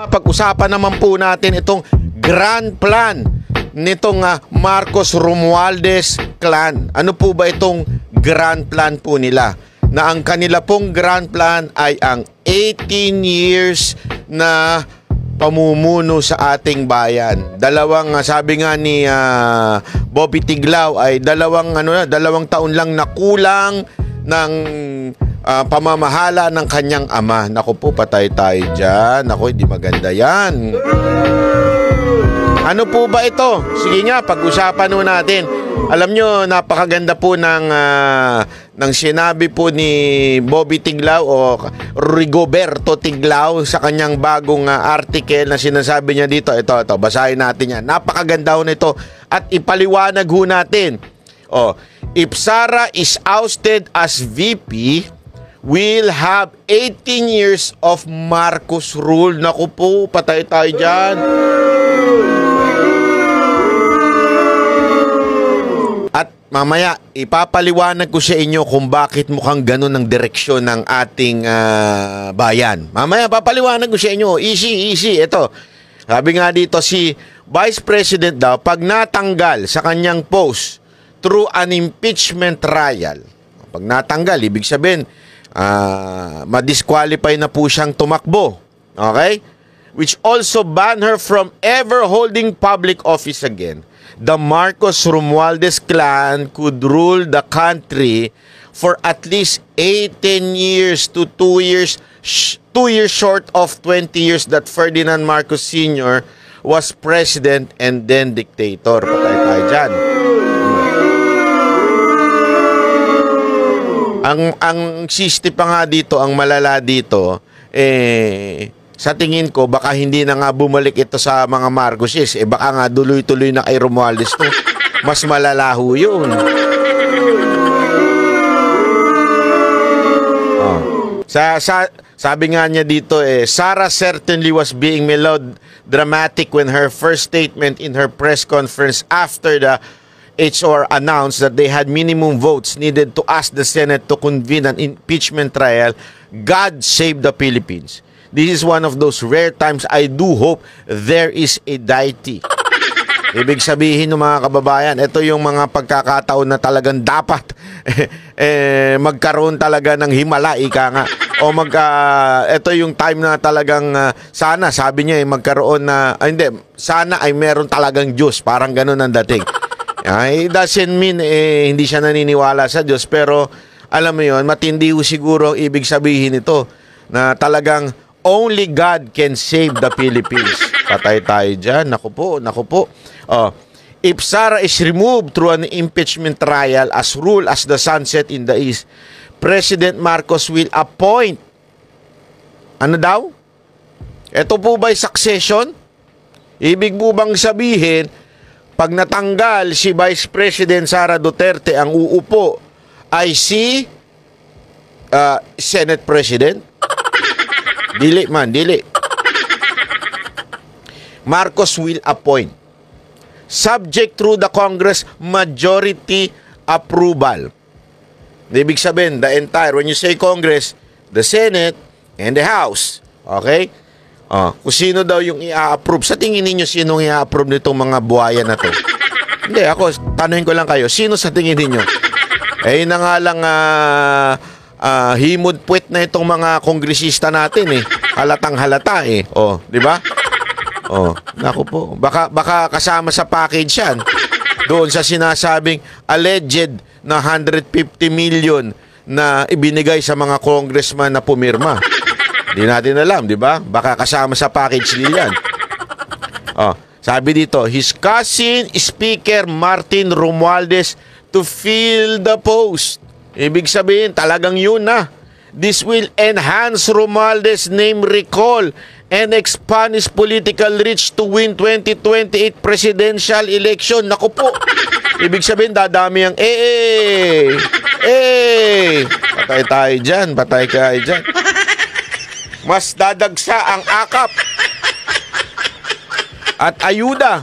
Pag-usapan naman po natin itong grand plan nitong Marcos Romualdez clan. Ano po ba itong grand plan po nila? Na ang kanila pong grand plan ay ang 18 years na pamumuno sa ating bayan. Dalawang sabi nga ni Bobby Tiglao ay dalawang taon lang na kulang ng pamamahala ng kanyang ama. Naku po, patay tayo dyan. Naku, hindi maganda yan. Ano po ba ito? Sige nga, pag-usapan po natin. Alam nyo, napakaganda po ng sinabi po ni Bobby Tiglao o Rigoberto Tiglao sa kanyang bagong article na sinasabi niya dito. Ito, basahin natin yan. Napakaganda ho nito at ipaliwanag ho natin. If Sara is ousted as VP, we'll have 18 years of Marcos rule. Naku po, patay tayo dyan. At mamaya, ipapaliwanag ko sa inyo kung bakit mukhang ganun ang direksyon ng ating bayan. Mamaya, papaliwanag ko sa inyo. Easy. Ito, sabi nga dito, si Vice President daw, pag natanggal sa kanyang post through an impeachment trial, pag natanggal, ibig sabihin, ma-disqualify na po siyang tumakbo. Okay? Which also ban her from ever holding public office again. The Marcos Romualdez clan could rule the country for at least 18 years to 2 years short of 20 years that Ferdinand Marcos Sr. was president and then dictator. Patay tayo dyan. Ang sisti pa nga dito, ang malala dito, sa tingin ko, baka hindi na nga bumalik ito sa mga Marcoses. Baka nga tuloy-tuloy na kay Romualdez to. Mas malalaho yun. Sabi nga niya dito, Sara certainly was being melodramatic when her first statement in her press conference after the HR announced that they had minimum votes needed to ask the Senate to convene an impeachment trial. God save the Philippines. This is one of those rare times I do hope there is a deity. Ibig sabihin ng mga kababayan, ito yung mga pagkakataon na talagang dapat magkaroon talaga ng himala, ika nga. O ito yung time na talagang sana, sabi niya magkaroon na, sana ay meron talagang Diyos. Parang ganun ang dating. It doesn't mean hindi siya naniniwala sa Diyos, pero alam mo yun, matindi ho siguro ibig sabihin ito na talagang only God can save the Philippines. Patay tayo dyan. Naku po. If Sara is removed through an impeachment trial as rule as the sunset in the east, President Marcos will appoint. Ano daw? Ito po ba'y succession? Ibig po bang sabihin, pag natanggal si Vice President Sara Duterte, ang uupo ay si Senate President? Dili. Marcos will appoint. Subject through the Congress majority approval. Ibig sabihin, the entire, when you say Congress, the Senate and the House. Okay? Kung sino daw yung i-approve. Sa tingin ninyo, sino i-approve nitong mga buhaya na to? Hindi, ako, tanungin ko lang kayo, sino sa tingin ninyo? Yun na nga lang, himod puwet na itong mga kongresista natin halatang halata di ba? Naku po, baka kasama sa package yan doon sa sinasabing alleged na 150 million na ibinigay sa mga congressman na pumirma. Hindi natin alam, di ba? Baka kasama sa package nila yan. Sabi dito, his cousin Speaker Martin Romualdez to fill the post. Ibig sabihin, talagang yun na. This will enhance Romualdez' name recall and expand his political reach to win 2028 presidential election. Naku po. Ibig sabihin, dadami ang patay tayo dyan. Mas dadagsa ang akap at ayuda.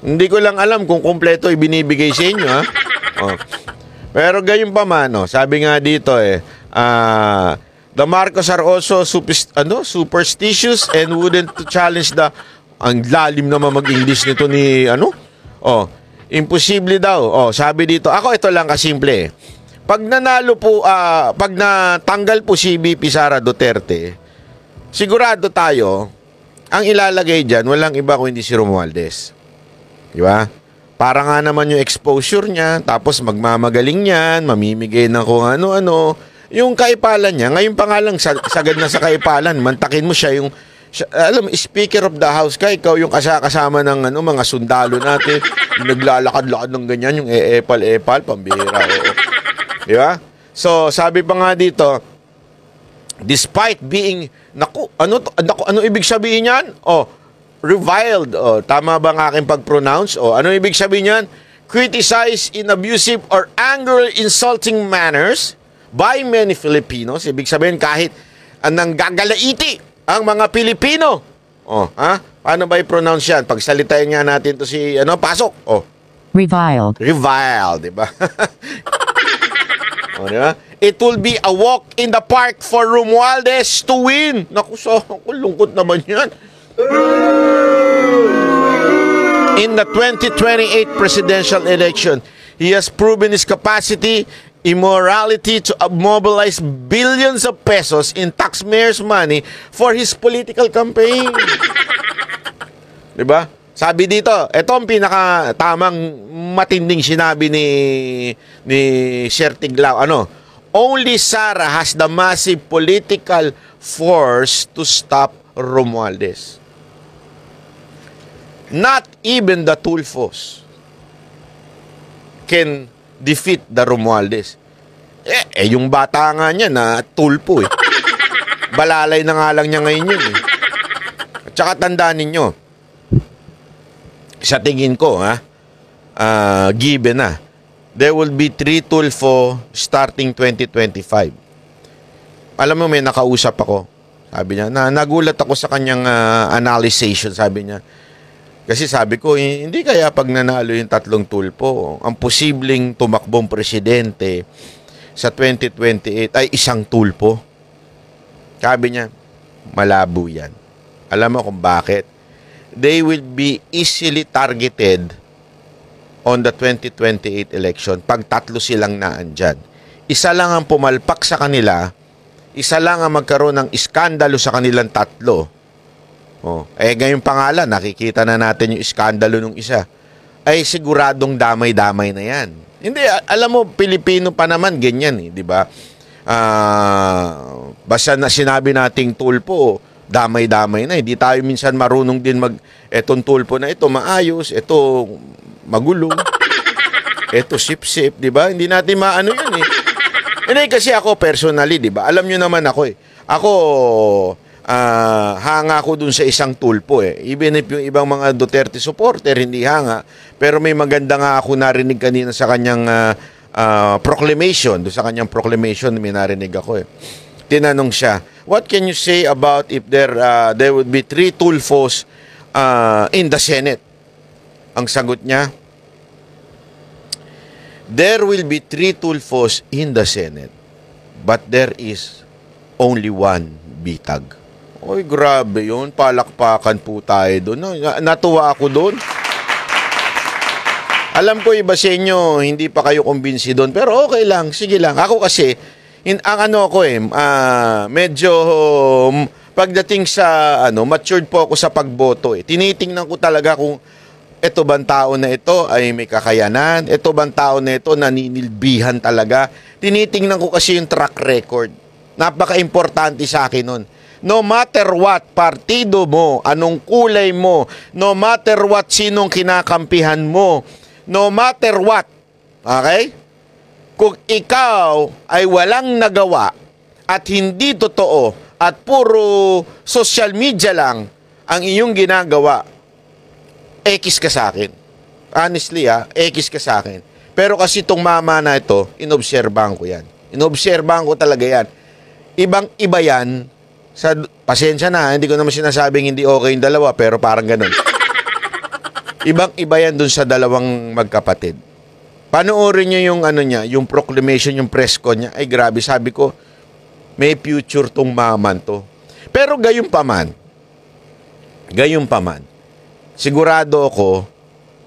Hindi ko lang alam kung kumpleto ibinibigay sa inyo, Pero gayon pa man, sabi nga dito The Marcos are also superstitious and wouldn't to challenge the... Ang lalim naman mag-English nito ni imposible daw. Sabi dito, ako ito lang kasimple. Pag nanalo po, pag natanggal po si VP Sara Duterte, sigurado tayo, ang ilalagay dyan, walang iba kung hindi si Romualdez. Di ba? Para nga naman yung exposure niya, tapos magmamagaling yan, mamimigay ng kung ano-ano. Yung kaipalan niya, ngayon pa nga lang sagad na sa kaipalan, mantakin mo siya yung, alam, Speaker of the House ka, ikaw yung kasama ng mga sundalo natin, yung naglalakad-lakad ng ganyan, yung epal-epal, pambira. Di ba? So, sabi pa nga dito, despite being, ano ibig sabihin yan? Reviled. Tama ba ang aking pag-pronounce? Ano ibig sabihin yan? Criticize in abusive or anger insulting manners by many Filipinos. Ibig sabihin kahit anong gagalaiti ang mga Pilipino. Paano ba i-pronounce yan? Pagsalitain nga natin to si, pasok. Reviled. Reviled, di ba? Diba? It will be a walk in the park for Romualdez to win. Naku, lungkot naman yan. In the 2028 presidential election, he has proven his capacity, immorality to mobilize billions of pesos in taxpayers' money for his political campaign. Diba? Sabi dito, ito ang pinaka-tamang matinding sinabi ni Sir Tiglao. Only Sara has the massive political force to stop Romualdez. Not even the Tulfos can defeat the Romualdez. Yung bata nga niya na tulpo Balalay na nga lang niya ngayon yun At saka tandaan ninyo, sa tingin ko, given na, there will be 3 Tulfo starting 2025. Alam mo, may nakausap ako. Sabi niya, nagulat ako sa kanyang analysis, sabi niya. Kasi sabi ko, hindi kaya pag nanalo yung 3 Tulfo, ang posibleng tumakbong presidente sa 2028 ay 1 Tulfo. Sabi niya, malabo yan. Alam mo kung bakit? They will be easily targeted on the 2028 election pag 3 silang naandyan. Isa lang ang pumalpak sa kanila, isa lang ang magkaroon ng iskandalo sa kanilang 3. Ngayong pangalan, nakikita na natin yung iskandalo ng isa. Ay siguradong damay-damay na yan. Hindi, alam mo, Pilipino pa naman, ganyan di ba? Basta na sinabi nating Tulfo, damay-damay na. Hindi tayo minsan marunong din etong Tulfo na ito maayos, ito magulo, ito sip-sip, di ba? Hindi natin maano yan Hindi, kasi ako personally, di ba? Alam nyo naman ako Ako, hanga ako dun sa 1 Tulfo Even if yung ibang mga Duterte supporter hindi hanga, pero may maganda nga ako narinig kanina sa kanyang proclamation. Doon sa kanyang proclamation may narinig ako Tinanong siya, what can you say about if there would be 3 Tulfos in the Senate? Ang sagot niya, there will be 3 Tulfos in the Senate, but there is only 1 bitag. Oy, grabe yun. Palakpakan po tayo doon. Natuwa ako doon. Alam ko iba sa inyo, hindi pa kayo kumbinsi doon, pero okay lang, sige lang. Ako kasi, medyo pagdating sa matured po ako sa pagboto Tinitingnan ko talaga kung ito bang tao na ito ay may kakayanan, ito bang tao na ito naninilbihan talaga. Tinitingnan ko kasi yung track record. Napaka-importante sa akin nun. No matter what partido mo, anong kulay mo, no matter what sinong kinakampihan mo, no matter what, okay? Kung ikaw ay walang nagawa at hindi totoo at puro social media lang ang iyong ginagawa, ekis ka sa akin. Honestly, ekis ka sa akin. Pero kasi itong mama na ito, inobserbahan ko yan. Inobserbahan ko talaga yan. Ibang-iba yan. Pasensya na, hindi ko naman sinasabing hindi okay yung dalawa, pero parang ganun. Ibang-iba yan dun sa dalawang magkapatid. Panoorin nyo yung yung proclamation, yung press con niya. Ay grabe, sabi ko, may future tong maman to. Pero gayon pa man, sigurado ako,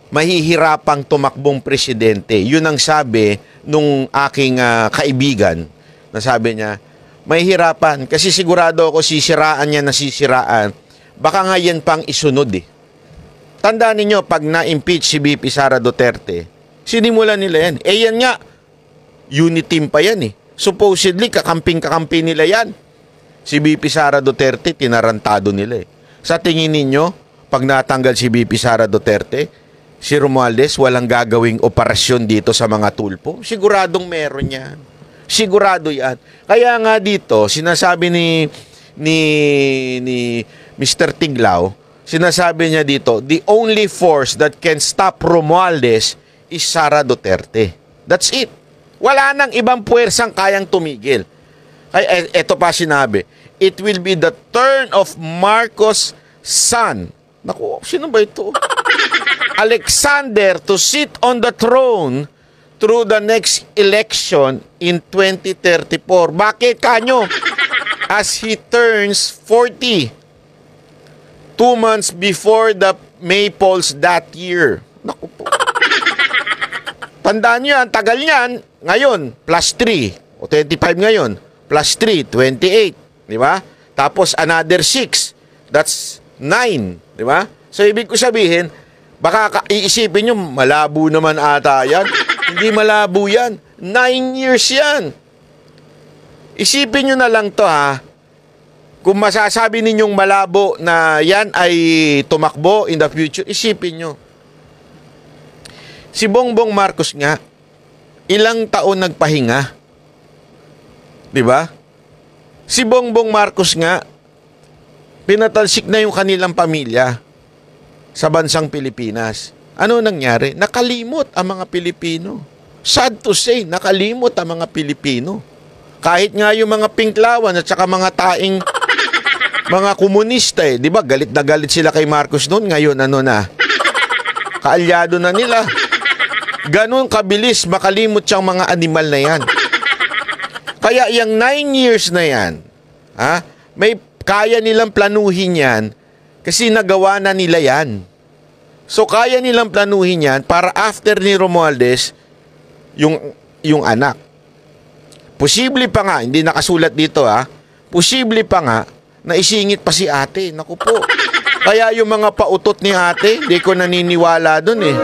mahihirapang tumakbong presidente. Yun ang sabi nung aking kaibigan, na sabi niya, mahihirapan kasi sigurado ako sisiraan niya na sisiraan. Baka nga yan pang isunod eh. Tandaan ninyo, pag na-impeach si BP Sara Duterte, sinimulan nila yan. Yan nga, unit team pa yan eh. Supposedly, kakamping-kakampi nila yan. Si BP Sara Duterte, tinarantado nila eh. Sa tingin ninyo, pag natanggal si BP Sara Duterte, si Romualdez walang gagawing operasyon dito sa mga tulpo? Siguradong meron yan. Sigurado yan. Kaya nga dito, sinasabi ni Mr. Tiglao, sinasabi niya dito, the only force that can stop Romualdez is Sara Duterte. That's it. Wala nang ibang puwersang kayang tumigil. Ay, eto pa sinabi, it will be the turn of Marcos' son. Naku, sino ba ito? Alexander to sit on the throne through the next election in 2034. Bakit kanyo? As he turns 40, 2 months before the May polls that year. Naku po. Tandaan nyo yan, tagal niyan, ngayon, plus 3, o 25 ngayon, plus 3, 28, di ba? Tapos another 6, that's 9, di ba? So, ibig ko sabihin, baka iisipin nyo, malabo naman ata yan. Hindi malabo yan. 9 years yan. Isipin nyo na lang to ha. Kung masasabi ninyong malabo na yan ay tumakbo in the future, isipin nyo. Si Bongbong Marcos nga, ilang taon nagpahinga? Di ba? Si Bongbong Marcos nga, pinatalsik na yung kanilang pamilya sa bansang Pilipinas. Ano nangyari? Nakalimot ang mga Pilipino. Sad to say, nakalimot ang mga Pilipino. Kahit nga yung mga pinklawan at saka mga taing mga komunista eh. Di ba? Galit na galit sila kay Marcos noon. Ngayon ano na? Kaalyado na nila. Ganon kabilis makalimot siyang mga animal na yan. Kaya yung 9 years na yan, may kaya nilang planuhin yan kasi nagawa na nila yan. So kaya nilang planuhin yan para after ni Romualdez, yung anak. Posible pa nga, hindi nakasulat dito posible pa nga na isingit pa si ate. Naku po. Kaya yung mga pautot ni ate, hindi ko naniniwala dun eh.